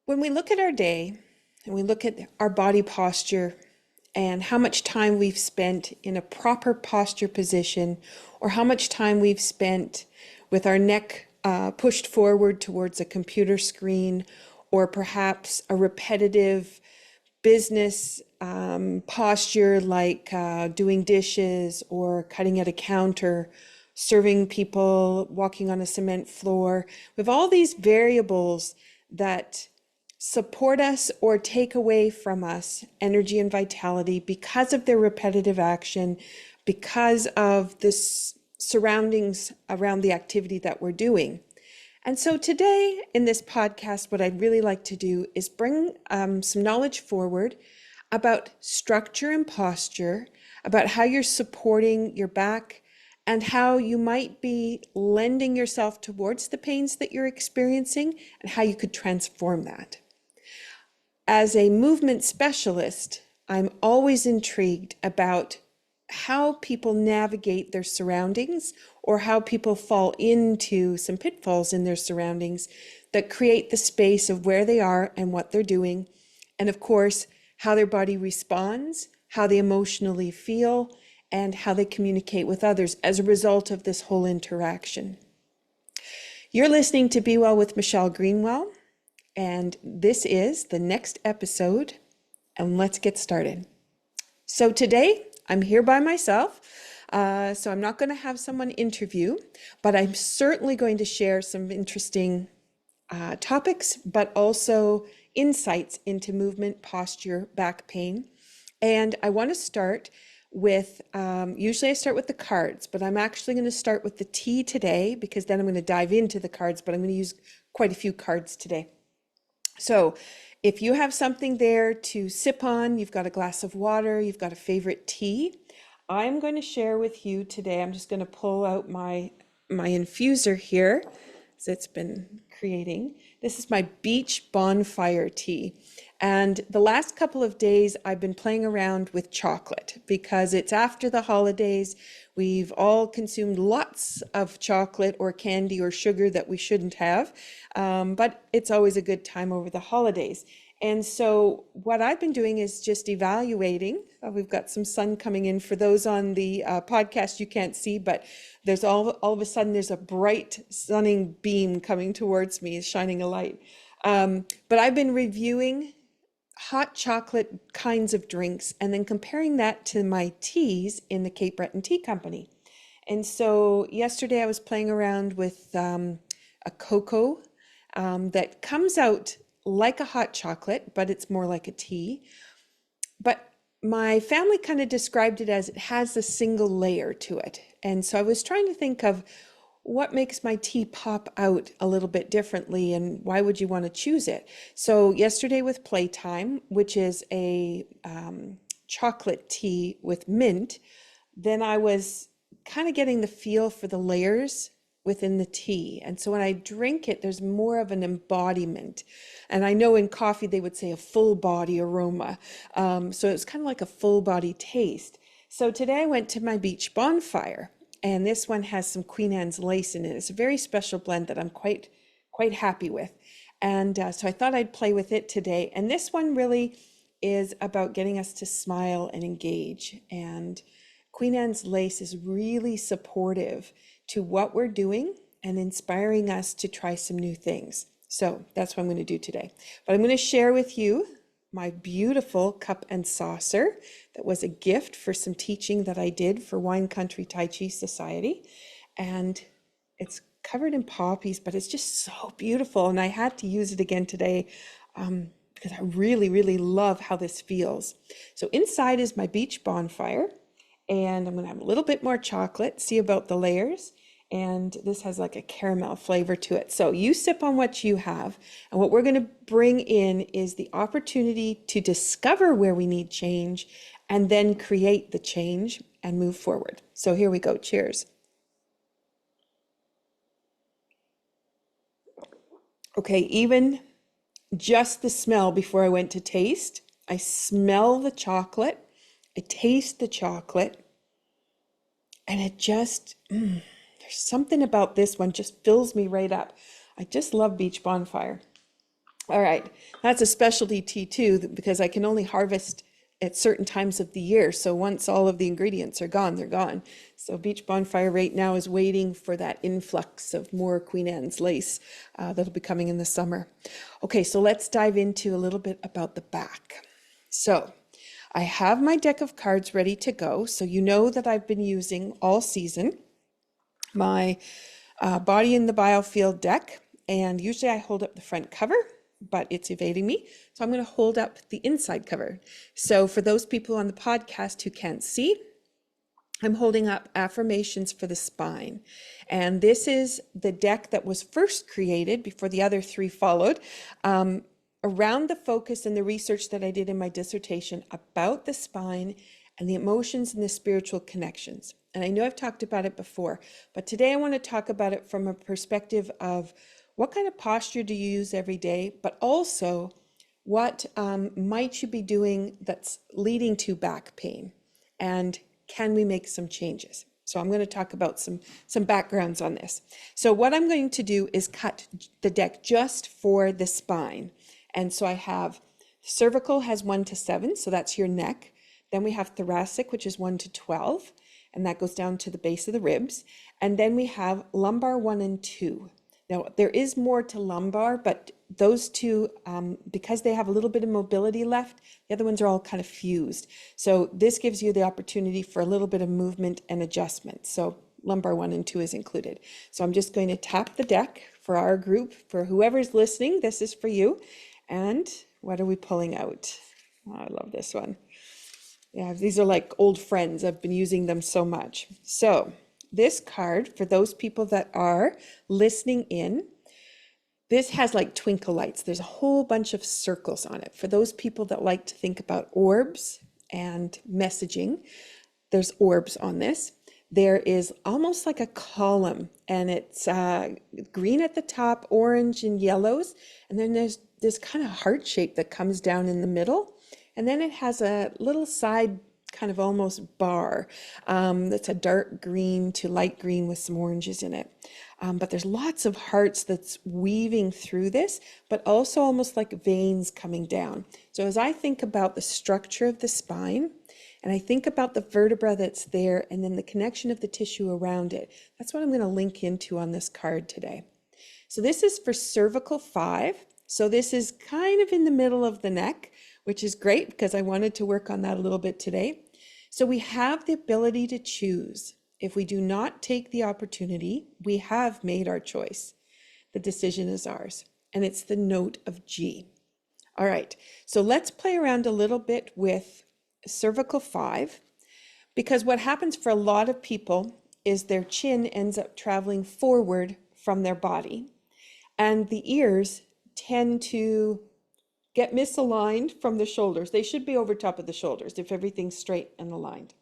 When we look at our day and we look at our body posture and how much time we've spent in a proper posture position, or how much time we've spent with our neck pushed forward towards a computer screen, or perhaps a repetitive business posture like doing dishes or cutting at a counter, serving people, walking on a cement floor. We have all these variables that support us or take away from us energy and vitality because of their repetitive action, because of the surroundings around the activity that we're doing. And so today in this podcast, what I'd really like to do is bring some knowledge forward about structure and posture, about how you're supporting your back, and how you might be lending yourself towards the pains that you're experiencing, and how you could transform that. As a movement specialist, I'm always intrigued about how people navigate their surroundings, or how people fall into some pitfalls in their surroundings that create the space of where they are and what they're doing. And of course, how their body responds, how they emotionally feel, and how they communicate with others as a result of this whole interaction. You're listening to Be Well with Michelle Greenwell, and this is the next episode, and let's get started. So today, I'm here by myself, so I'm not going to have someone interview, but I'm certainly going to share some interesting topics, but also insights into movement, posture, back pain. And I want to start with, usually I start with the cards, but I'm actually going to start with the tea today, because then I'm going to dive into the cards, but I'm going to use quite a few cards today. So if you have something there to sip on, you've got a glass of water, you've got a favorite tea, I'm going to share with you today. I'm just going to pull out my infuser here, as it's been creating. This is my beach bonfire tea. And the last couple of days, I've been playing around with chocolate because it's after the holidays. We've all consumed lots of chocolate or candy or sugar that we shouldn't have, but it's always a good time over the holidays. And so what I've been doing is just evaluating. We've got some sun coming in. For those on the podcast, you can't see, but there's all of a sudden there's a bright sunning beam coming towards me, shining a light. But I've been reviewing hot chocolate kinds of drinks and then comparing that to my teas in the Cape Breton Tea Company. And so yesterday I was playing around with a cocoa that comes out like a hot chocolate, but it's more like a tea. But my family kind of described it as it has a single layer to it. And so I was trying to think of what makes my tea pop out a little bit differently, and why would you want to choose it? So yesterday with Playtime, which is a chocolate tea with mint, then I was kind of getting the feel for the layers within the tea. And so when I drink it, there's more of an embodiment. And I know in coffee, they would say a full body aroma. So it's kind of like a full body taste. So today I went to my beach bonfire, and this one has some Queen Anne's lace in it. It's a very special blend that I'm quite happy with. And so I thought I'd play with it today. And this one really is about getting us to smile and engage. And Queen Anne's lace is really supportive to what we're doing and inspiring us to try some new things. So that's what I'm going to do today. But I'm going to share with you my beautiful cup and saucer that was a gift for some teaching that I did for Wine Country Tai Chi Society. And it's covered in poppies, but it's just so beautiful. And I had to use it again today because I really, really love how this feels. So inside is my beach bonfire. And I'm going to have a little bit more chocolate, see about the layers. And this has like a caramel flavor to it. So you sip on what you have. And what we're going to bring in is the opportunity to discover where we need change and then create the change and move forward. So here we go. Cheers. Okay, even just the smell before I went to taste, I smell the chocolate, I taste the chocolate, and it just, there's something about this one just fills me right up. I just love beach bonfire. All right, that's a specialty tea too, because I can only harvest at certain times of the year. So once all of the ingredients are gone, they're gone. So Beach Bonfire right now is waiting for that influx of more Queen Anne's lace that'll be coming in the summer. Okay, so let's dive into a little bit about the back. So I have my deck of cards ready to go. So you know that I've been using all season my Body in the Biofield deck, and usually I hold up the front cover, but it's evading me. So I'm going to hold up the inside cover. So for those people on the podcast who can't see, I'm holding up affirmations for the spine. And this is the deck that was first created before the other three followed, around the focus and the research that I did in my dissertation about the spine and the emotions and the spiritual connections. And I know I've talked about it before, but today I want to talk about it from a perspective of what kind of posture do you use every day, but also what might you be doing that's leading to back pain, and can we make some changes? So I'm going to talk about some backgrounds on this. So what I'm going to do is cut the deck just for the spine. And so I have cervical has 1 to 7, so that's your neck. Then we have thoracic, which is 1 to 12, and that goes down to the base of the ribs. And then we have lumbar 1 and 2. Now, there is more to lumbar, but those two, because they have a little bit of mobility left, the other ones are all kind of fused. So this gives you the opportunity for a little bit of movement and adjustment. So lumbar 1 and 2 is included. So I'm just going to tap the deck for our group. For whoever's listening, this is for you. And what are we pulling out? Oh, I love this one. Yeah, these are like old friends. I've been using them so much. So this card, for those people that are listening in, this has like twinkle lights. There's a whole bunch of circles on it. For those people that like to think about orbs and messaging, there's orbs on this. There is almost like a column, and it's green at the top, orange and yellows. And then there's this kind of heart shape that comes down in the middle. And then it has a little side kind of almost bar that's a dark green to light green with some oranges in it. But there's lots of hearts that's weaving through this, but also almost like veins coming down. So as I think about the structure of the spine, and I think about the vertebra that's there, and then the connection of the tissue around it, that's what I'm going to link into on this card today. So this is for cervical 5. So this is kind of in the middle of the neck, which is great because I wanted to work on that a little bit today. So we have the ability to choose. If we do not take the opportunity, we have made our choice. The decision is ours, and it's the note of G. All right, so let's play around a little bit with cervical 5, because what happens for a lot of people is their chin ends up traveling forward from their body, and the ears tend to get misaligned from the shoulders. They should be over top of the shoulders if everything's straight and aligned.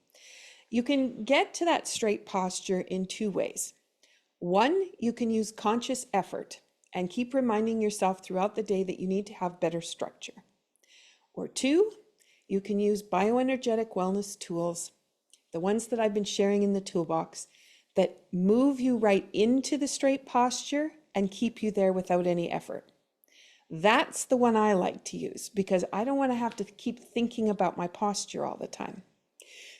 You can get to that straight posture in 2 ways. One, you can use conscious effort and keep reminding yourself throughout the day that you need to have better structure. Or 2, you can use bioenergetic wellness tools, the ones that I've been sharing in the toolbox, that move you right into the straight posture and keep you there without any effort. That's the one I like to use because I don't want to have to keep thinking about my posture all the time.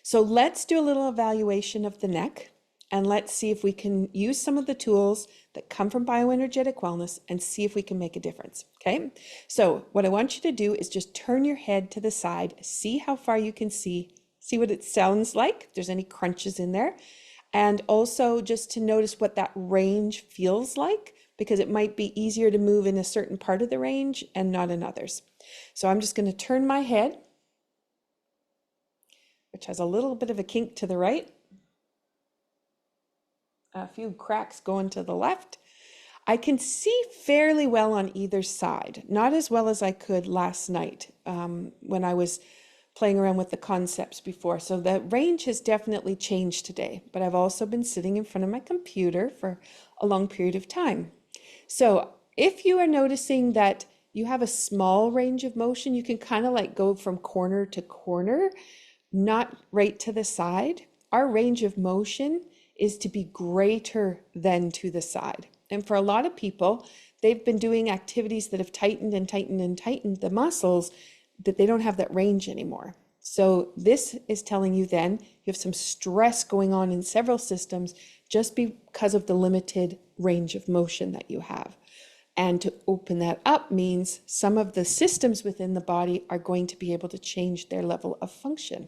So let's do a little evaluation of the neck, and let's see if we can use some of the tools that come from bioenergetic wellness and see if we can make a difference. Okay, so what I want you to do is just turn your head to the side, see how far you can see what it sounds like, if there's any crunches in there, and also just to notice what that range feels like, because it might be easier to move in a certain part of the range and not in others. So I'm just going to turn my head, which has a little bit of a kink to the right, a few cracks going to the left. I can see fairly well on either side, not as well as I could last night when I was playing around with the concepts before. So the range has definitely changed today, but I've also been sitting in front of my computer for a long period of time. So if you are noticing that you have a small range of motion, you can kind of like go from corner to corner, not right to the side. Our range of motion is to be greater than to the side. And for a lot of people, they've been doing activities that have tightened and tightened and tightened the muscles, that they don't have that range anymore. So this is telling you then you have some stress going on in several systems just because of the limited range of motion that you have. And to open that up means some of the systems within the body are going to be able to change their level of function.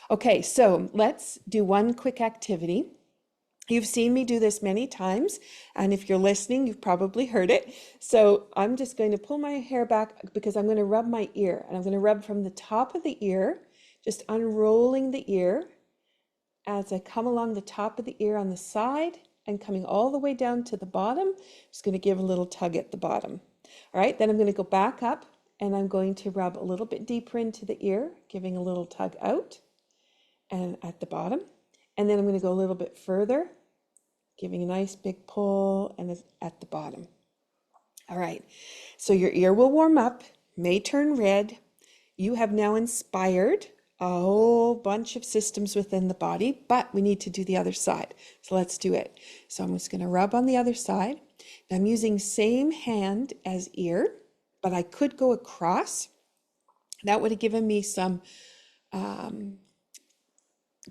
Okay, so let's do one quick activity. You've seen me do this many times, and if you're listening, you've probably heard it. So I'm just going to pull my hair back because I'm going to rub my ear, and I'm going to rub from the top of the ear, just unrolling the ear as I come along the top of the ear on the side and coming all the way down to the bottom. Just going to give a little tug at the bottom. All right, then I'm going to go back up and I'm going to rub a little bit deeper into the ear, giving a little tug out and at the bottom. And then I'm going to go a little bit further, giving a nice big pull and at the bottom. All right, so your ear will warm up, may turn red. You have now inspired a whole bunch of systems within the body, but we need to do the other side. So let's do it. So I'm just going to rub on the other side. Now I'm using same hand as ear, but I could go across. That would have given me some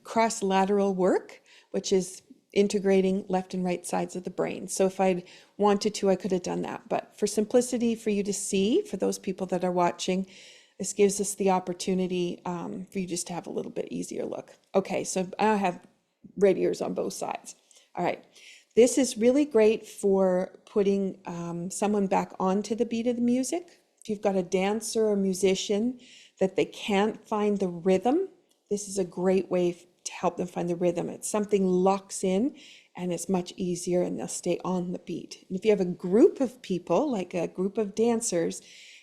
cross-lateral work, which is integrating left and right sides of the brain. So if I'd wanted to, I could have done that. But for simplicity, for you to see, for those people that are watching, this gives us the opportunity for you just to have a little bit easier look. Okay, so I have red ears on both sides. All right, this is really great for putting someone back onto the beat of the music. If you've got a dancer or musician that they can't find the rhythm, this is a great way to help them find the rhythm. It's something locks in and it's much easier and they'll stay on the beat. And if you have a group of people, like a group of dancers,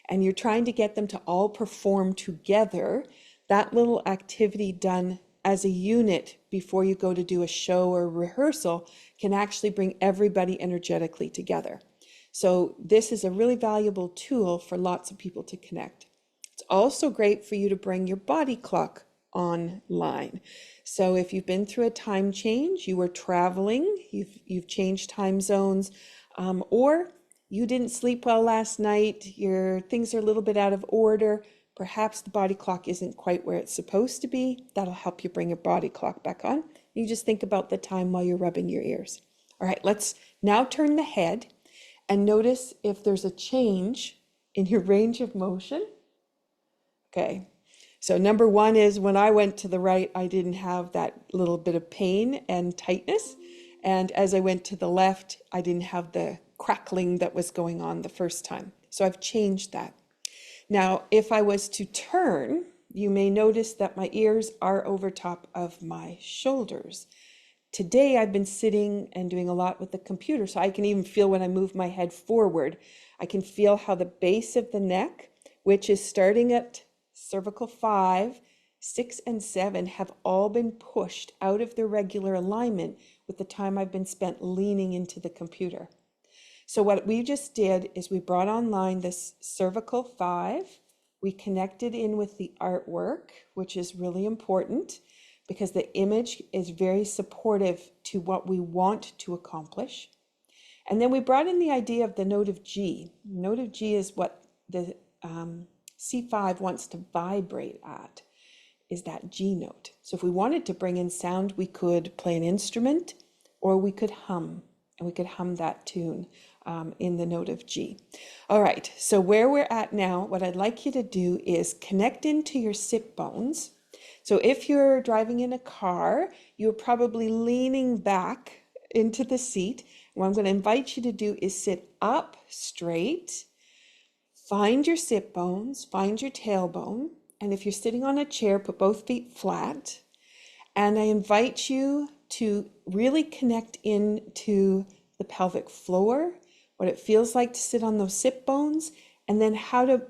and you're trying to get them to all perform together, that little activity done as a unit before you go to do a show or rehearsal can actually bring everybody energetically together. So this is a really valuable tool for lots of people to connect. It's also great for you to bring your body clock online. So if you've been through a time change, you were traveling, you've changed time zones, or you didn't sleep well last night, your things are a little bit out of order, perhaps the body clock isn't quite where it's supposed to be, that'll help you bring your body clock back on. You just think about the time while you're rubbing your ears. All right, let's now turn the head and notice if there's a change in your range of motion. Okay, so number one is when I went to the right, I didn't have that little bit of pain and tightness. And as I went to the left, I didn't have the crackling that was going on the first time. So I've changed that. Now, if I was to turn, you may notice that my ears are over top of my shoulders. Today, I've been sitting and doing a lot with the computer, so I can even feel when I move my head forward, I can feel how the base of the neck, which is starting at cervical 5, 6, and 7, have all been pushed out of their regular alignment with the time I've been spent leaning into the computer. So what we just did is we brought online this cervical 5, we connected in with the artwork, which is really important because the image is very supportive to what we want to accomplish. And then we brought in the idea of the note of G. Note of G is what the C5 wants to vibrate at, is that G note. So if we wanted to bring in sound, we could play an instrument or we could hum, and we could hum that tune in the note of G. All right, so where we're at now, what I'd like you to do is connect into your sit bones. So if you're driving in a car, you're probably leaning back into the seat. What I'm going to invite you to do is sit up straight, find your sit bones, find your tailbone, and if you're sitting on a chair, put both feet flat. And I invite you to really connect into the pelvic floor, what it feels like to sit on those sit bones, and then how to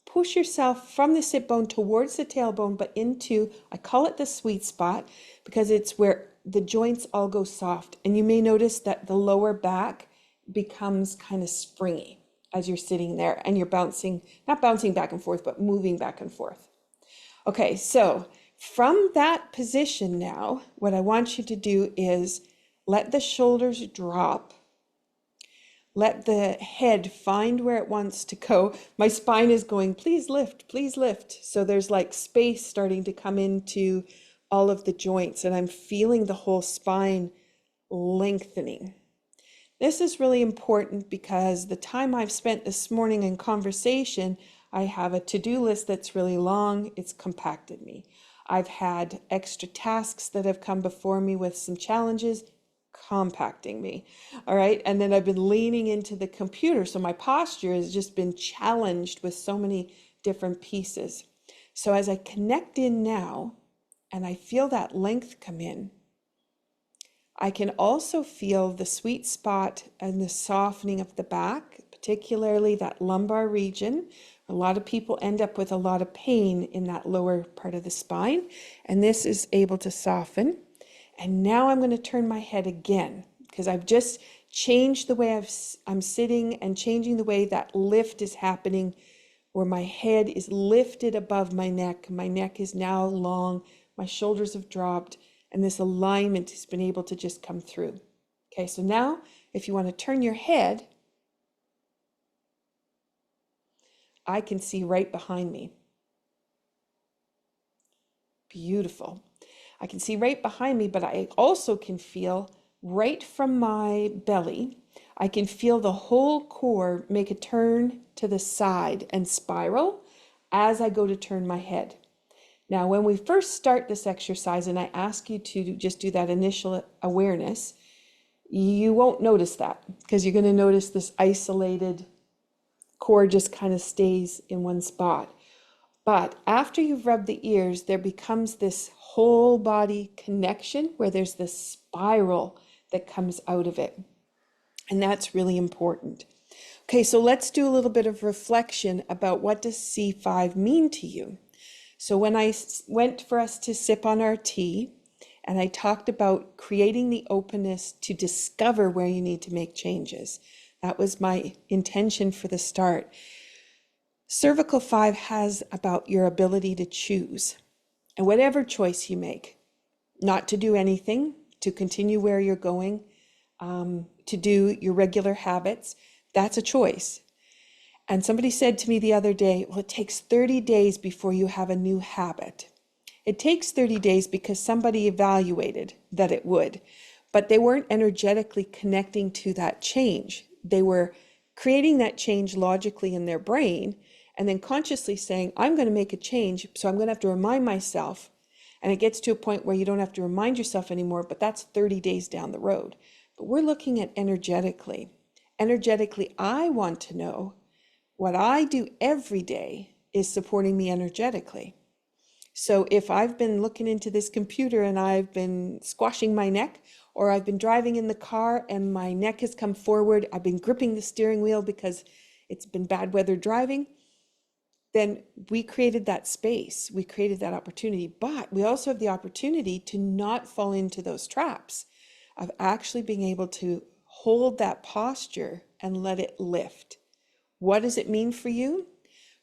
push yourself from the sit bone towards the tailbone, but into, I call it the sweet spot, because it's where the joints all go soft. And you may notice that the lower back becomes kind of springy as you're sitting there and you're bouncing, not bouncing back and forth, but moving back and forth. Okay, so from that position now, what I want you to do is let the shoulders drop. Let the head find where it wants to go. My spine is going, please lift, please lift. So there's like space starting to come into all of the joints, and I'm feeling the whole spine lengthening. This is really important because the time I've spent this morning in conversation, I have a to-do list that's really long. It's compacted me. I've had extra tasks that have come before me with some challenges, compacting me. All right. And then I've been leaning into the computer. So my posture has just been challenged with so many different pieces. So as I connect in now and I feel that length come in, I can also feel the sweet spot and the softening of the back, particularly that lumbar region. A lot of people end up with a lot of pain in that lower part of the spine, and this is able to soften. And now I'm going to turn my head again because I've just changed the way I'm sitting and changing the way that lift is happening, where my head is lifted above my neck. My neck is now long, my shoulders have dropped, and this alignment has been able to just come through. Okay, so now if you want to turn your head, I can see right behind me. Beautiful. I can see right behind me, but I also can feel right from my belly, I can feel the whole core make a turn to the side and spiral as I go to turn my head. Now, when we first start this exercise and I ask you to just do that initial awareness, you won't notice that because you're going to notice this isolated core just kind of stays in one spot. But after you've rubbed the ears, there becomes this whole body connection where there's this spiral that comes out of it. And that's really important. Okay, so let's do a little bit of reflection about what does C5 mean to you. So when I went for us to sip on our tea, and I talked about creating the openness to discover where you need to make changes. That was my intention for the start. Cervical 5 has about your ability to choose. And whatever choice you make, not to do anything, to continue where you're going, to do your regular habits, that's a choice. And somebody said to me the other day, well, it takes 30 days before you have a new habit. It takes 30 days because somebody evaluated that it would, but they weren't energetically connecting to that change. They were creating that change logically in their brain and then consciously saying, I'm going to make a change, so I'm going to have to remind myself. And it gets to a point where you don't have to remind yourself anymore, but that's 30 days down the road. But we're looking at energetically. Energetically, I want to know what I do every day is supporting me energetically. So if I've been looking into this computer and I've been squashing my neck, or I've been driving in the car and my neck has come forward, I've been gripping the steering wheel because it's been bad weather driving, then we created that space, we created that opportunity. But we also have the opportunity to not fall into those traps of actually being able to hold that posture and let it lift. What does it mean for you?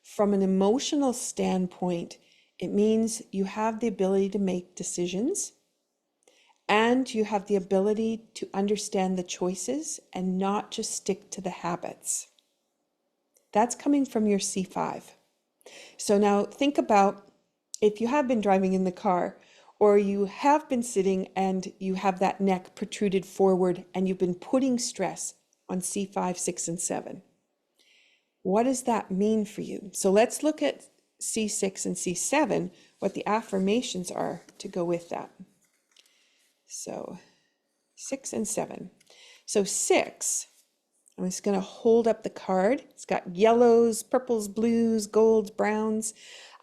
From an emotional standpoint, it means you have the ability to make decisions and you have the ability to understand the choices and not just stick to the habits. That's coming from your C5. So now think about if you have been driving in the car or you have been sitting and you have that neck protruded forward and you've been putting stress on C5, 6, and 7. What does that mean for you? So let's look at C6 and C7, what the affirmations are to go with that. So 6 and 7. So 6, I'm just going to hold up the card. It's got yellows, purples, blues, golds, browns.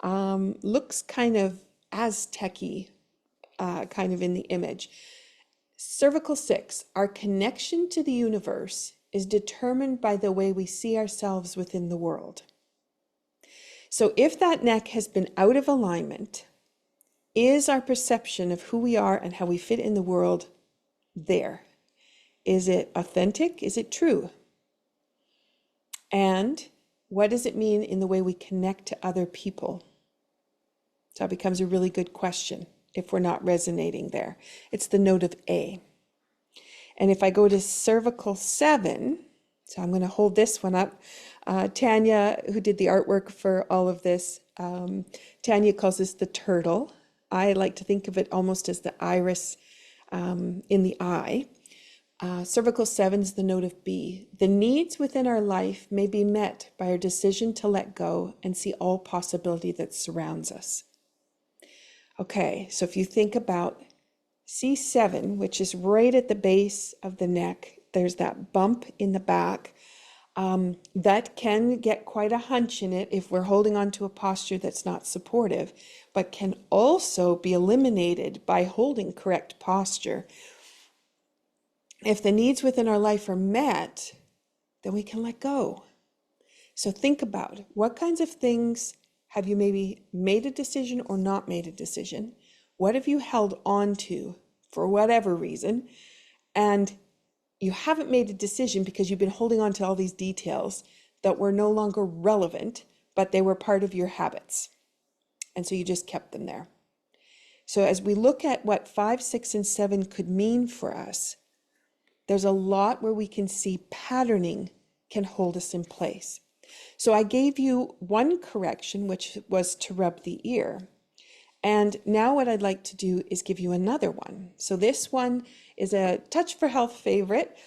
Looks kind of Aztec-y, kind of in the image. Cervical 6, our connection to the universe is determined by the way we see ourselves within the world. So if that neck has been out of alignment, is our perception of who we are and how we fit in the world there? Is it authentic? Is it true? And what does it mean in the way we connect to other people? So it becomes a really good question if we're not resonating there. It's the note of A. And if I go to cervical 7, So I'm going to hold this one up. Tanya, who did the artwork for all of this, Tanya calls this the turtle. I like to think of it almost as the iris in the eye. Cervical 7 is the note of B. The needs within our life may be met by our decision to let go and see all possibility that surrounds us. Okay, so if you think about C7, which is right at the base of the neck, there's that bump in the back. That can get quite a hunch in it if we're holding on to a posture that's not supportive, but can also be eliminated by holding correct posture. If the needs within our life are met, then we can let go. So think about what kinds of things have you maybe made a decision or not made a decision? What have you held on to for whatever reason? And you haven't made a decision because you've been holding on to all these details that were no longer relevant, but they were part of your habits. And so you just kept them there. So as we look at what 5, 6, and 7 could mean for us, there's a lot where we can see patterning can hold us in place. So I gave you one correction, which was to rub the ear. And now what I'd like to do is give you another one. So this one is a Touch for Health favorite.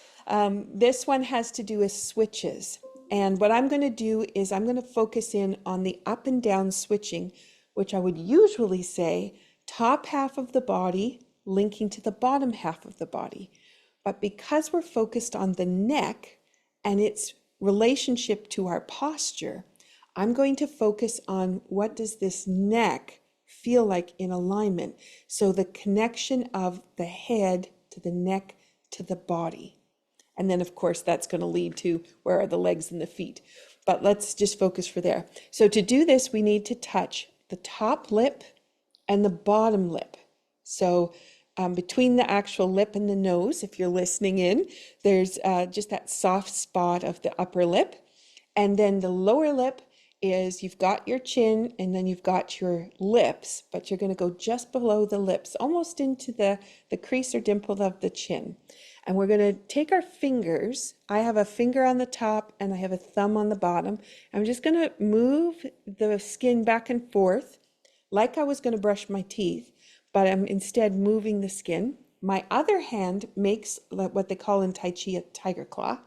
This one has to do with switches. And what I'm going to do is I'm going to focus in on the up and down switching, which I would usually say top half of the body linking to the bottom half of the body. But because we're focused on the neck and its relationship to our posture, I'm going to focus on what does this neck feel like in alignment. So the connection of the head to the neck to the body. And then of course that's going to lead to where are the legs and the feet. But let's just focus for there. So to do this, we need to touch the top lip and the bottom lip. So between the actual lip and the nose, if you're listening in, there's just that soft spot of the upper lip. And then the lower lip is you've got your chin and then you've got your lips, but you're going to go just below the lips, almost into the crease or dimple of the chin. And we're going to take our fingers. I have a finger on the top and I have a thumb on the bottom. I'm just going to move the skin back and forth like I was going to brush my teeth, but I'm instead moving the skin. My other hand makes what they call in Tai Chi a tiger claw.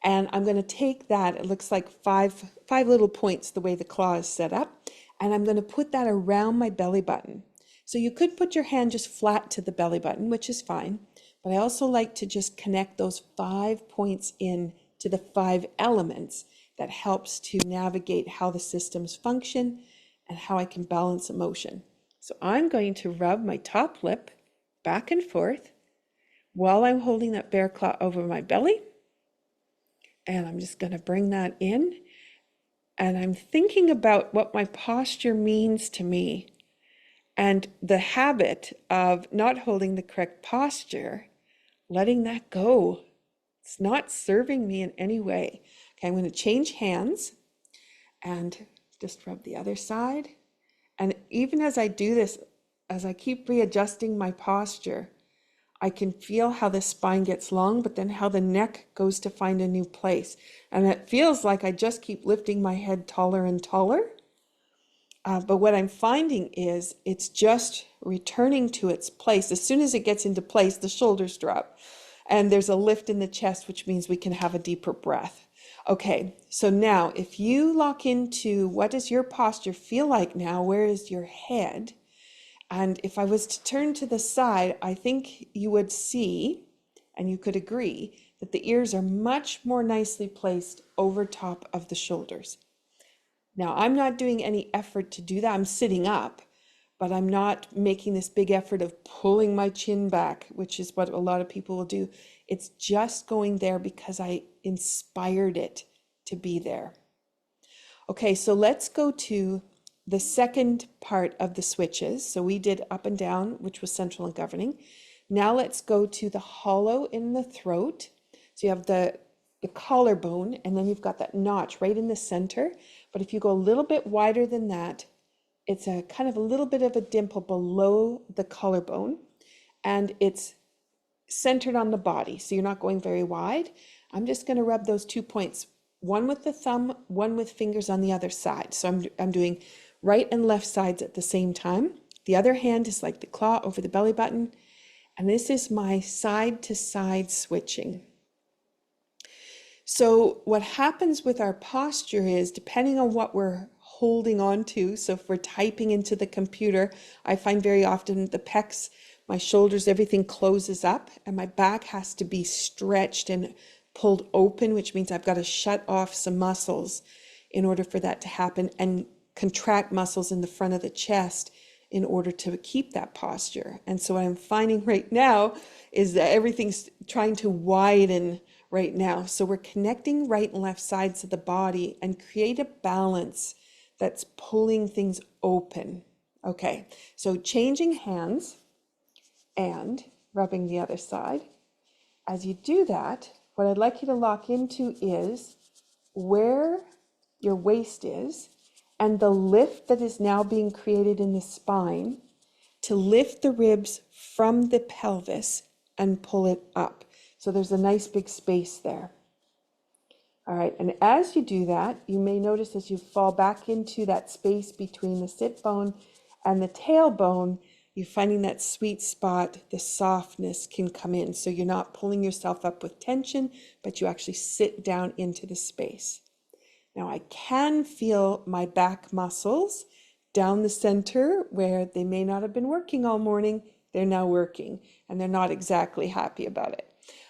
And I'm going to take that, it looks like five little points the way the claw is set up, and I'm going to put that around my belly button. So you could put your hand just flat to the belly button, which is fine, but I also like to just connect those 5 points in to the 5 elements that helps to navigate how the systems function and how I can balance emotion. So I'm going to rub my top lip back and forth while I'm holding that bear claw over my belly. And I'm just going to bring that in. And I'm thinking about what my posture means to me and the habit of not holding the correct posture, letting that go. It's not serving me in any way. Okay, I'm going to change hands and just rub the other side. And even as I do this, as I keep readjusting my posture, I can feel how the spine gets long, but then how the neck goes to find a new place. And it feels like I just keep lifting my head taller and taller. But what I'm finding is it's just returning to its place. As soon as it gets into place, the shoulders drop. And there's a lift in the chest, which means we can have a deeper breath. Okay, so now if you lock into what does your posture feel like now, where is your head? And if I was to turn to the side, I think you would see, and you could agree, that the ears are much more nicely placed over top of the shoulders. Now, I'm not doing any effort to do that. I'm sitting up, but I'm not making this big effort of pulling my chin back, which is what a lot of people will do. It's just going there because I inspired it to be there. Okay, so let's go to the second part of the switches. So we did up and down, which was central and governing. Now let's go to the hollow in the throat. So you have the collarbone, and then you've got that notch right in the center. But if you go a little bit wider than that, it's a kind of a little bit of a dimple below the collarbone, and it's centered on the body. So you're not going very wide. I'm just going to rub those 2 points, one with the thumb, one with fingers on the other side. So I'm doing right and left sides at the same time. The other hand is like the claw over the belly button. And this is my side to side switching. So what happens with our posture is, depending on what we're holding on to, so if we're typing into the computer, I find very often the pecs, my shoulders, everything closes up and my back has to be stretched and pulled open, which means I've got to shut off some muscles in order for that to happen, and contract muscles in the front of the chest in order to keep that posture. And so what I'm finding right now is that everything's trying to widen right now. So we're connecting right and left sides of the body and create a balance that's pulling things open. Okay, so changing hands and rubbing the other side. As you do that, what I'd like you to lock into is where your waist is and the lift that is now being created in the spine to lift the ribs from the pelvis and pull it up. So there's a nice big space there. All right, and as you do that, you may notice as you fall back into that space between the sit bone and the tailbone, you're finding that sweet spot, the softness can come in. So you're not pulling yourself up with tension, but you actually sit down into the space. Now I can feel my back muscles down the center where they may not have been working all morning. They're now working and they're not exactly happy about it.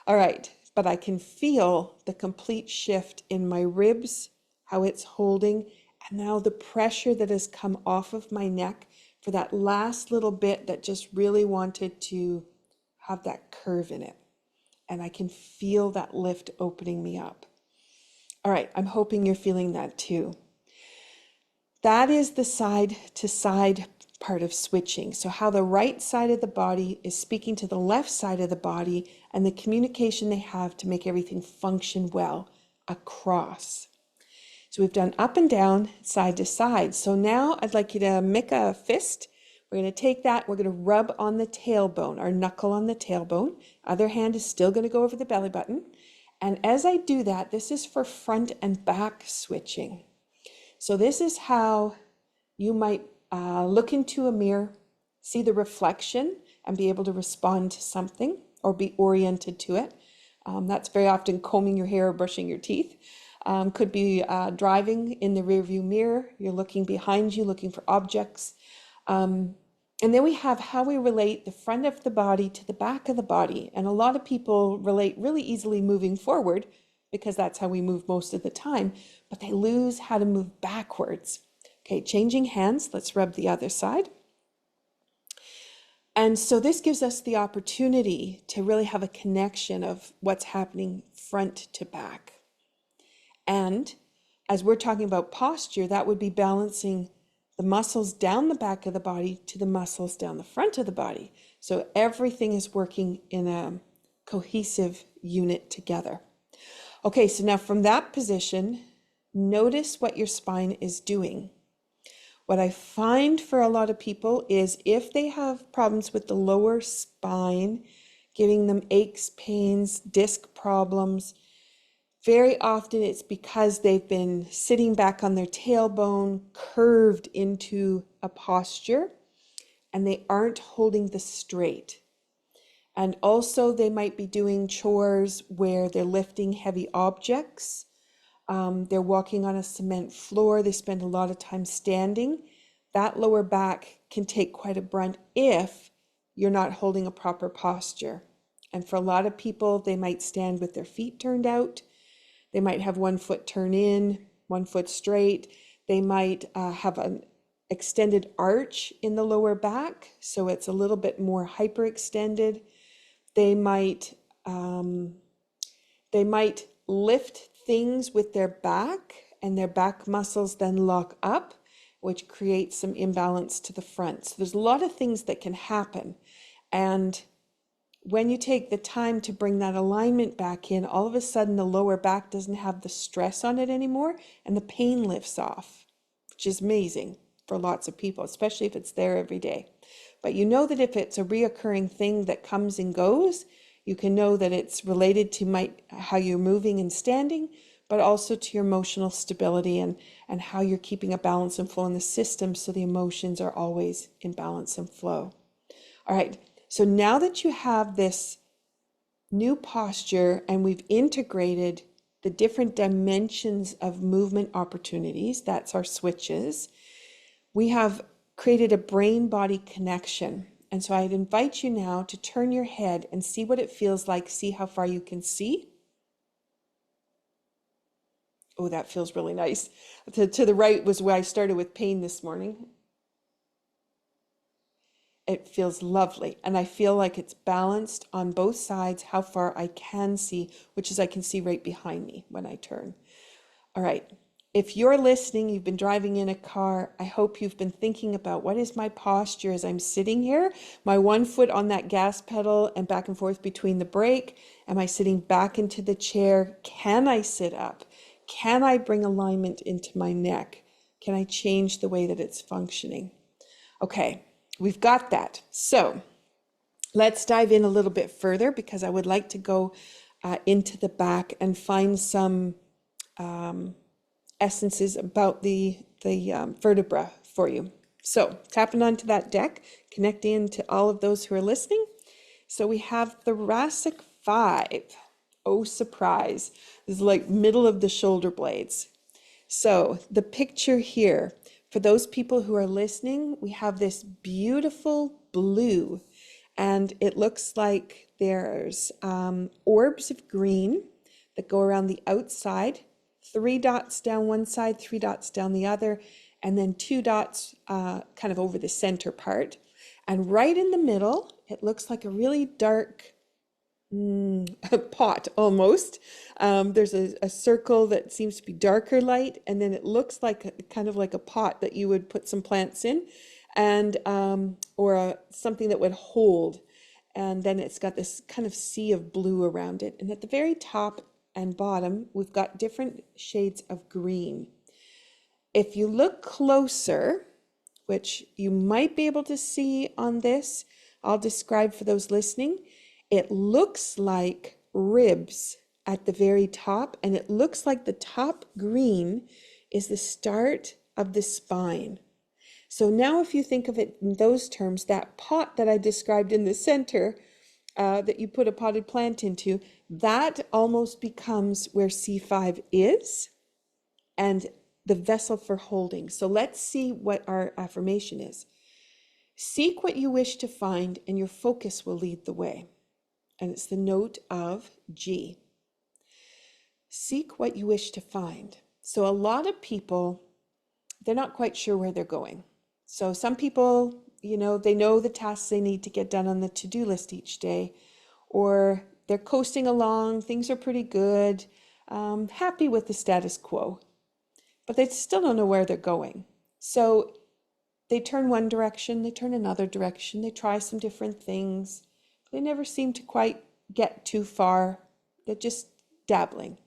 All right, but I can feel the complete shift in my ribs, how it's holding, and now the pressure that has come off of my neck for that last little bit that just really wanted to have that curve in it. And I can feel that lift opening me up. All right, I'm hoping you're feeling that too. That is the side to side part of switching. So how the right side of the body is speaking to the left side of the body and the communication they have to make everything function well across. So we've done up and down, side to side. So now I'd like you to make a fist. We're going to take that, we're going to rub on the tailbone, our knuckle on the tailbone. Other hand is still going to go over the belly button. And as I do that, this is for front and back switching. So this is how you might look into a mirror, see the reflection, and be able to respond to something or be oriented to it. That's very often combing your hair or brushing your teeth. Could be driving in the rearview mirror. You're looking behind you, looking for objects. And then we have how we relate the front of the body to the back of the body. And a lot of people relate really easily moving forward because that's how we move most of the time, but they lose how to move backwards. Okay, changing hands, let's rub the other side. And so this gives us the opportunity to really have a connection of what's happening front to back. And as we're talking about posture, that would be balancing the muscles down the back of the body to the muscles down the front of the body. So everything is working in a cohesive unit together. Okay, so now from that position, notice what your spine is doing. What I find for a lot of people is if they have problems with the lower spine, giving them aches, pains, disc problems, very often it's because they've been sitting back on their tailbone, curved into a posture, and they aren't holding the straight. And also they might be doing chores where they're lifting heavy objects. They're walking on a cement floor. They spend a lot of time standing. That lower back can take quite a brunt if you're not holding a proper posture. And for a lot of people, they might stand with their feet turned out. They might have one foot turned in, one foot straight. They might have an extended arch in the lower back, so it's a little bit more hyperextended. They might lift things with their back, and their back muscles then lock up, which creates some imbalance to the front. So there's a lot of things that can happen. And when you take the time to bring that alignment back in, all of a sudden the lower back doesn't have the stress on it anymore, and the pain lifts off, which is amazing for lots of people, especially if it's there every day. But you know that if it's a reoccurring thing that comes and goes, You can know that it's related to how you're moving and standing, but also to your emotional stability and how you're keeping a balance and flow in the system so the emotions are always in balance and flow. All right, so now that you have this new posture and we've integrated the different dimensions of movement opportunities, that's our switches, we have created a brain-body connection. And so I'd invite you now to turn your head and see what it feels like, see how far you can see. Oh, that feels really nice. To the right was where I started with pain this morning. It feels lovely. And I feel like it's balanced on both sides, how far I can see, which is I can see right behind me when I turn. All right. If you're listening, you've been driving in a car, I hope you've been thinking about what is my posture as I'm sitting here, my one foot on that gas pedal and back and forth between the brake. Am I sitting back into the chair? Can I sit up? Can I bring alignment into my neck? Can I change the way that it's functioning? Okay, we've got that. So let's dive in a little bit further because I would like to go into the back and find some essences about the vertebra for you. So tapping onto that deck, connecting into all of those who are listening. So we have thoracic 5. Oh, surprise. This is like middle of the shoulder blades. So the picture here, for those people who are listening, we have this beautiful blue, and it looks like there's orbs of green that go around the outside, 3 dots down one side, 3 dots down the other, and then 2 dots kind of over the center part. And right in the middle, it looks like a really dark pot almost. There's a circle that seems to be darker light, and then it looks like kind of like a pot that you would put some plants in, and or something that would hold. And then it's got this kind of sea of blue around it. And at the very top and bottom, we've got different shades of green. If you look closer, which you might be able to see on this, I'll describe for those listening. It looks like ribs at the very top, and it looks like the top green is the start of the spine. So now if you think of it in those terms, that pot that I described in the center that you put a potted plant into, that almost becomes where C5 is and the vessel for holding. So let's see what our affirmation is. Seek what you wish to find and your focus will lead the way. And it's the note of G. Seek what you wish to find. So a lot of people, they're not quite sure where they're going. So some people, they know the tasks they need to get done on the to-do list each day, or they're coasting along, things are pretty good, happy with the status quo, but they still don't know where they're going. So they turn one direction, they turn another direction, they try some different things. They never seem to quite get too far. They're just dabbling.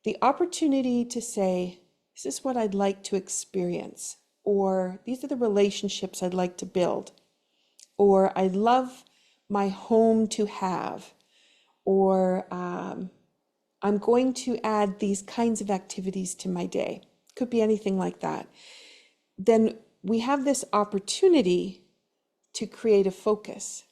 The opportunity to say, is this what I'd like to experience? Or these are the relationships I'd like to build. Or I'd love my home to have. Or I'm going to add these kinds of activities to my day. Could be anything like that. Then we have this opportunity to create a focus.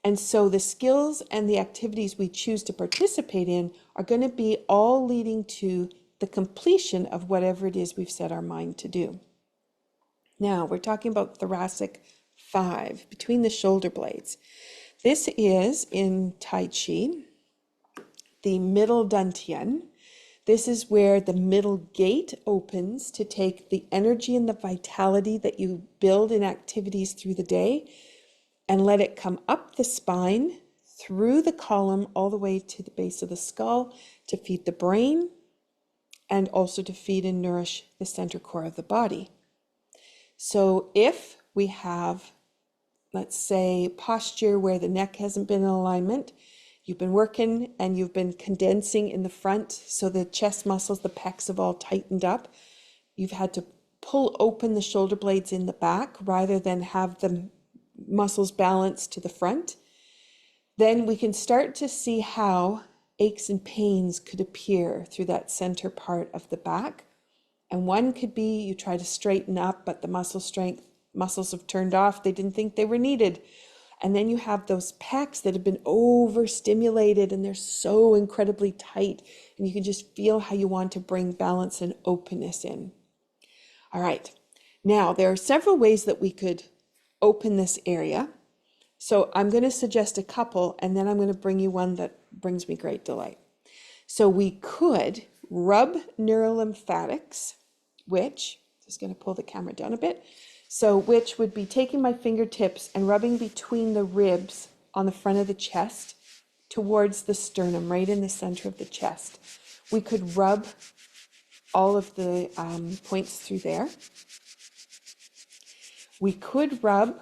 And so the skills and the activities we choose to participate in are going to be all leading to the completion of whatever it is we've set our mind to do. Now, we're talking about thoracic 5, between the shoulder blades. This is, in Tai Chi, the middle dantian. This is where the middle gate opens to take the energy and the vitality that you build in activities through the day and let it come up the spine, through the column, all the way to the base of the skull to feed the brain and also to feed and nourish the center core of the body. So if we have, let's say, posture where the neck hasn't been in alignment, you've been working and you've been condensing in the front, so the chest muscles, the pecs have all tightened up. You've had to pull open the shoulder blades in the back rather than have the muscles balanced to the front. then we can start to see how aches and pains could appear through that center part of the back. And one could be you try to straighten up, but the muscles have turned off. They didn't think they were needed. And then you have those pecs that have been overstimulated and they're so incredibly tight. And you can just feel how you want to bring balance and openness in. All right. Now, there are several ways that we could open this area. So I'm going to suggest a couple, and then I'm going to bring you one that brings me great delight. So we could rub neurolymphatics, which, just going to pull the camera down a bit, so which would be taking my fingertips and rubbing between the ribs on the front of the chest towards the sternum, right in the center of the chest. We could rub all of the points through there. We could rub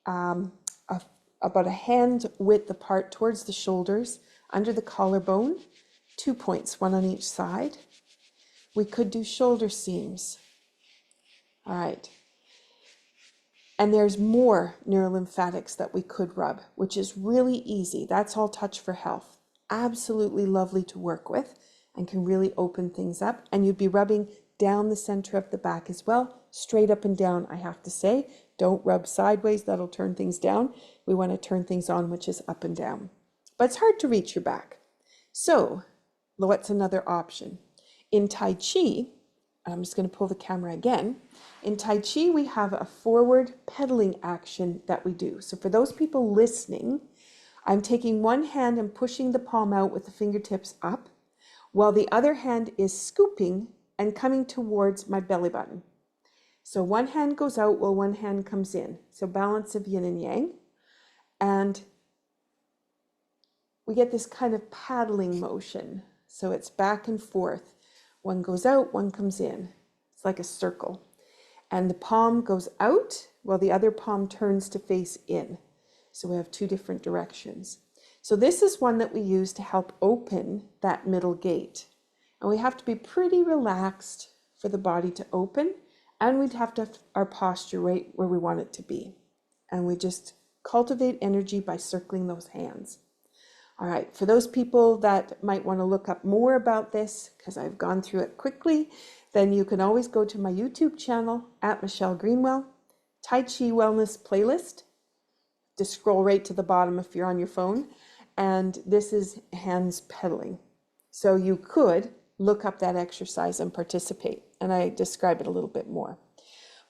about a hand width apart towards the shoulders, under the collarbone, 2 points, one on each side. We could do shoulder seams. All right. And there's more neurolymphatics that we could rub, which is really easy. That's all Touch for Health. Absolutely lovely to work with and can really open things up. And you'd be rubbing down the center of the back as well, straight up and down, I have to say. Don't rub sideways, that'll turn things down. We want to turn things on, which is up and down. But it's hard to reach your back. So, what's another option? In Tai Chi, I'm just going to pull the camera again. In Tai Chi, we have a forward pedaling action that we do. So for those people listening, I'm taking one hand and pushing the palm out with the fingertips up, while the other hand is scooping and coming towards my belly button. So one hand goes out while one hand comes in. So balance of yin and yang. And we get this kind of paddling motion. So it's back and forth. One goes out, one comes in. It's like a circle. And the palm goes out while the other palm turns to face in. So we have two different directions. So this is one that we use to help open that middle gate. And we have to be pretty relaxed for the body to open. And we'd have to have our posture right where we want it to be. And we just cultivate energy by circling those hands. All right, for those people that might want to look up more about this, because I've gone through it quickly, then you can always go to my YouTube channel at Michelle Greenwell, Tai Chi Wellness Playlist. Just scroll right to the bottom if you're on your phone. And this is hands pedaling. So you could look up that exercise and participate. And I describe it a little bit more.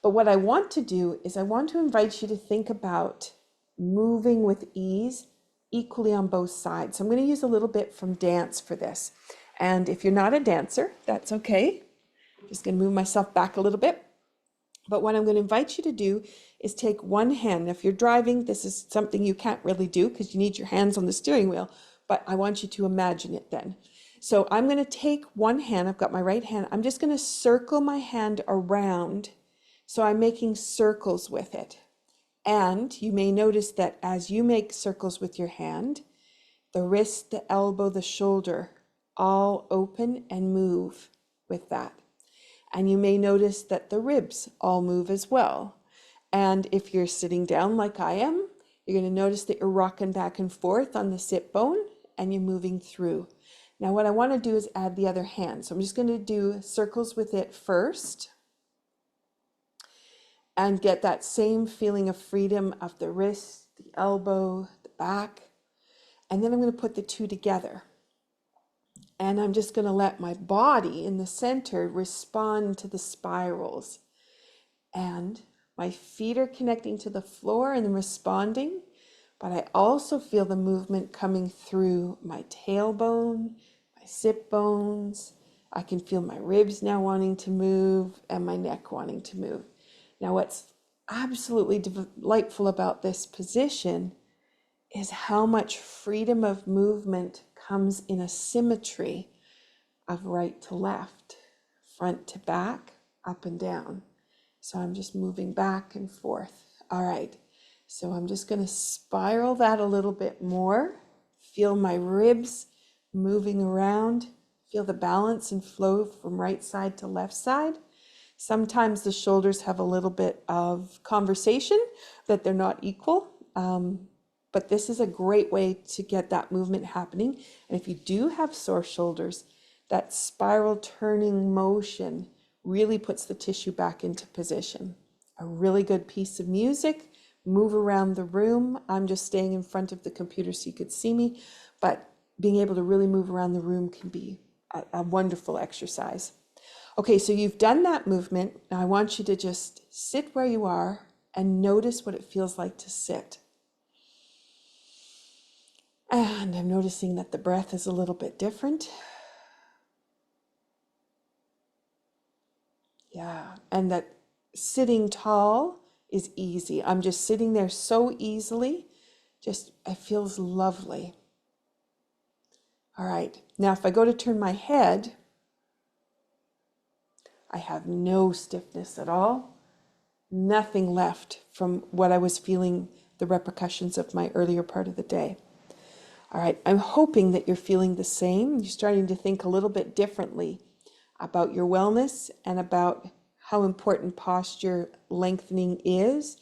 But what I want to do is I want to invite you to think about moving with ease equally on both sides. So I'm going to use a little bit from dance for this. And if you're not a dancer, that's okay. I'm just going to move myself back a little bit. But what I'm going to invite you to do is take one hand. If you're driving, this is something you can't really do because you need your hands on the steering wheel, but I want you to imagine it then. So I'm going to take one hand, I've got my right hand, I'm just going to circle my hand around. So I'm making circles with it. And you may notice that as you make circles with your hand, the wrist, the elbow, the shoulder, all open and move with that. And you may notice that the ribs all move as well. And if you're sitting down like I am, you're going to notice that you're rocking back and forth on the sit bone and you're moving through. Now what I want to do is add the other hand. So I'm just going to do circles with it first and get that same feeling of freedom of the wrist, the elbow, the back. And then I'm going to put the two together. And I'm just going to let my body in the center respond to the spirals. And my feet are connecting to the floor and responding, but I also feel the movement coming through my tailbone, my sit bones. I can feel my ribs now wanting to move and my neck wanting to move. Now, what's absolutely delightful about this position is how much freedom of movement comes in a symmetry of right to left, front to back, up and down. So I'm just moving back and forth. All right, so I'm just going to spiral that a little bit more. Feel my ribs moving around. Feel the balance and flow from right side to left side. Sometimes the shoulders have a little bit of conversation that they're not equal. but this is a great way to get that movement happening. And if you do have sore shoulders, that spiral turning motion really puts the tissue back into position. A really good piece of music, move around the room. I'm just staying in front of the computer so you could see me, but being able to really move around the room can be a wonderful exercise. Okay, so you've done that movement. Now I want you to just sit where you are and notice what it feels like to sit. And I'm noticing that the breath is a little bit different. Yeah, and that sitting tall is easy. I'm just sitting there so easily. Just, it feels lovely. All right, now if I go to turn my head, I have no stiffness at all. Nothing left from what I was feeling, the repercussions of my earlier part of the day. All right, I'm hoping that you're feeling the same. You're starting to think a little bit differently about your wellness and about how important posture lengthening is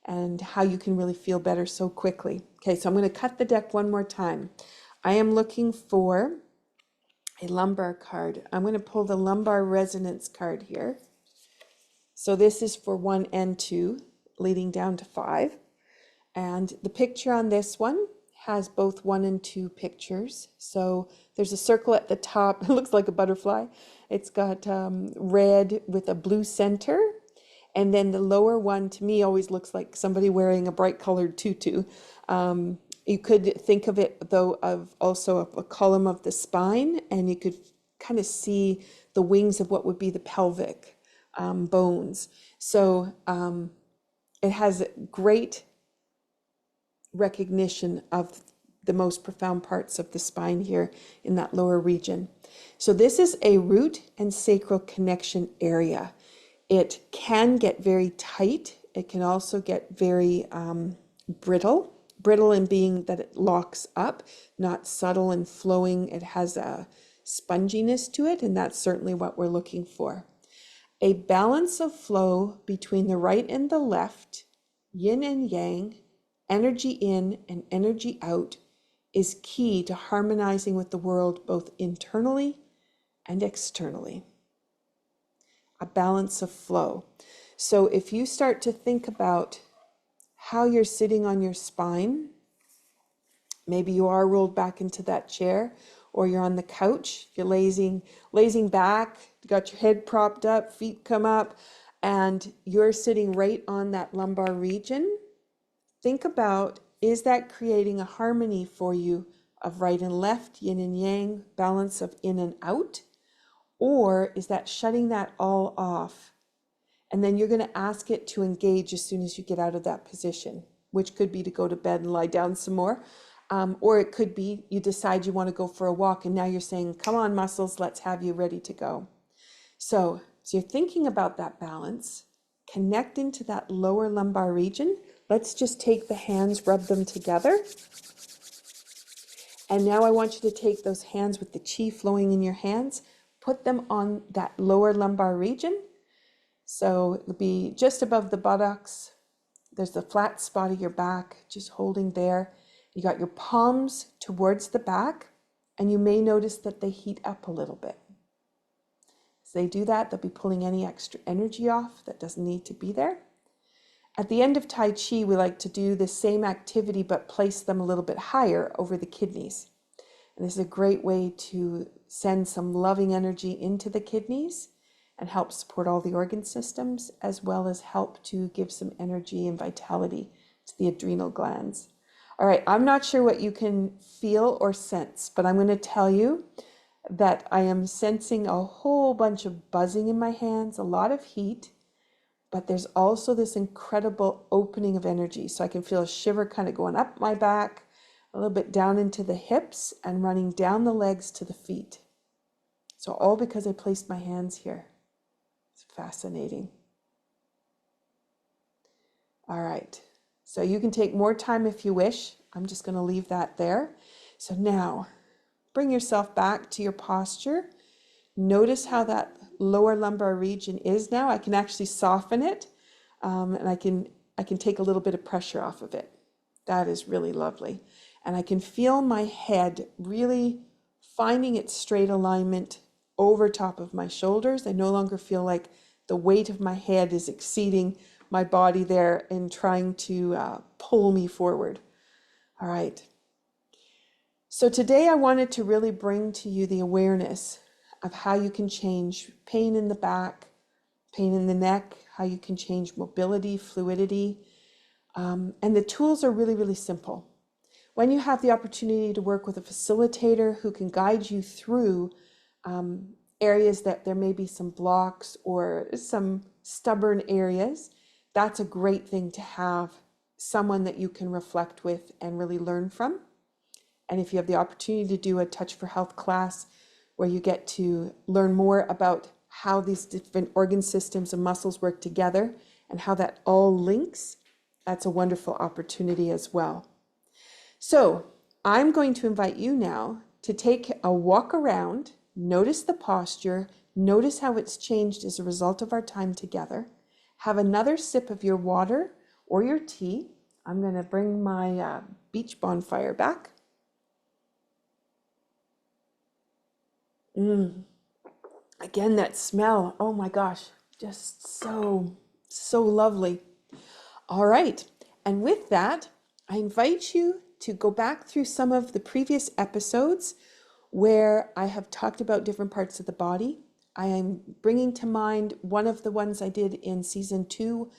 and how you can really feel better so quickly. Okay, so I'm going to cut the deck one more time. I am looking for a lumbar card. I'm going to pull the lumbar resonance card here. So this is for 1 and 2, leading down to 5. And the picture on this one has both 1 and 2 pictures. So there's a circle at the top. It looks like a butterfly. It's got red with a blue center. And then the lower one, to me, always looks like somebody wearing a bright colored tutu. You could think of it, though, of also a column of the spine, and you could kind of see the wings of what would be the pelvic bones. So it has great recognition of the most profound parts of the spine here in that lower region. So this is a root and sacral connection area. It can get very tight. It can also get very brittle. Brittle in being that it locks up, not subtle and flowing. It has a sponginess to it, and that's certainly what we're looking for. A balance of flow between the right and the left, yin and yang, energy in and energy out, is key to harmonizing with the world both internally and externally. A balance of flow. So if you start to think about how you're sitting on your spine, maybe you are rolled back into that chair, or you're on the couch, you're lazing back, you got your head propped up, feet come up, and you're sitting right on that lumbar region. Think about, is that creating a harmony for you of right and left, yin and yang, balance of in and out? Or is that shutting that all off? And then you're going to ask it to engage as soon as you get out of that position, which could be to go to bed and lie down some more. Or it could be you decide you want to go for a walk, and now you're saying, come on, muscles, let's have you ready to go. So you're thinking about that balance, connecting to that lower lumbar region. Let's just take the hands, rub them together. And now I want you to take those hands with the chi flowing in your hands, put them on that lower lumbar region. So it'll be just above the buttocks. There's the flat spot of your back, just holding there. You got your palms towards the back, and you may notice that they heat up a little bit. As they do that, they'll be pulling any extra energy off that doesn't need to be there. At the end of Tai Chi, we like to do the same activity, but place them a little bit higher over the kidneys. And this is a great way to send some loving energy into the kidneys and help support all the organ systems, as well as help to give some energy and vitality to the adrenal glands. All right, I'm not sure what you can feel or sense, but I'm going to tell you that I am sensing a whole bunch of buzzing in my hands, a lot of heat, but there's also this incredible opening of energy. So I can feel a shiver kind of going up my back, a little bit down into the hips, and running down the legs to the feet. So all because I placed my hands here. It's fascinating. All right. So you can take more time if you wish. I'm just going to leave that there. So now bring yourself back to your posture. Notice how that lower lumbar region is now. I can actually soften it, and I can take a little bit of pressure off of it. That is really lovely. And I can feel my head really finding its straight alignment over top of my shoulders. I no longer feel like the weight of my head is exceeding my body there and trying to pull me forward. All right. So today I wanted to really bring to you the awareness of how you can change pain in the back, pain in the neck, how you can change mobility, fluidity. And the tools are really, really simple. When you have the opportunity to work with a facilitator who can guide you through areas that there may be some blocks or some stubborn areas, that's a great thing to have someone that you can reflect with and really learn from. And if you have the opportunity to do a Touch for Health class where you get to learn more about how these different organ systems and muscles work together and how that all links, that's a wonderful opportunity as well. So I'm going to invite you now to take a walk around, notice the posture, notice how it's changed as a result of our time together. Have another sip of your water or your tea. I'm going to bring my beach bonfire back. Again, that smell, oh my gosh, just so lovely. All right, and with that, I invite you to go back through some of the previous episodes where I have talked about different parts of the body. I am bringing to mind one of the ones I did in season 2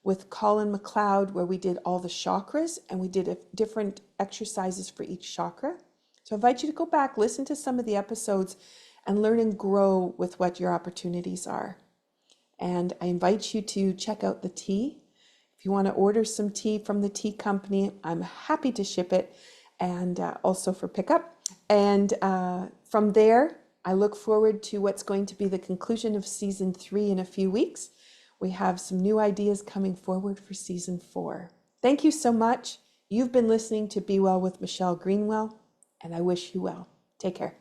with Colin McLeod, where we did all the chakras and we did different exercises for each chakra. So I invite you to go back, listen to some of the episodes and learn and grow with what your opportunities are. And I invite you to check out the tea. If you want to order some tea from the tea company, I'm happy to ship it and also for pickup. And from there, I look forward to what's going to be the conclusion of season 3 in a few weeks. We have some new ideas coming forward for season 4. Thank you so much. You've been listening to Be Well with Michelle Greenwell, and I wish you well. Take care.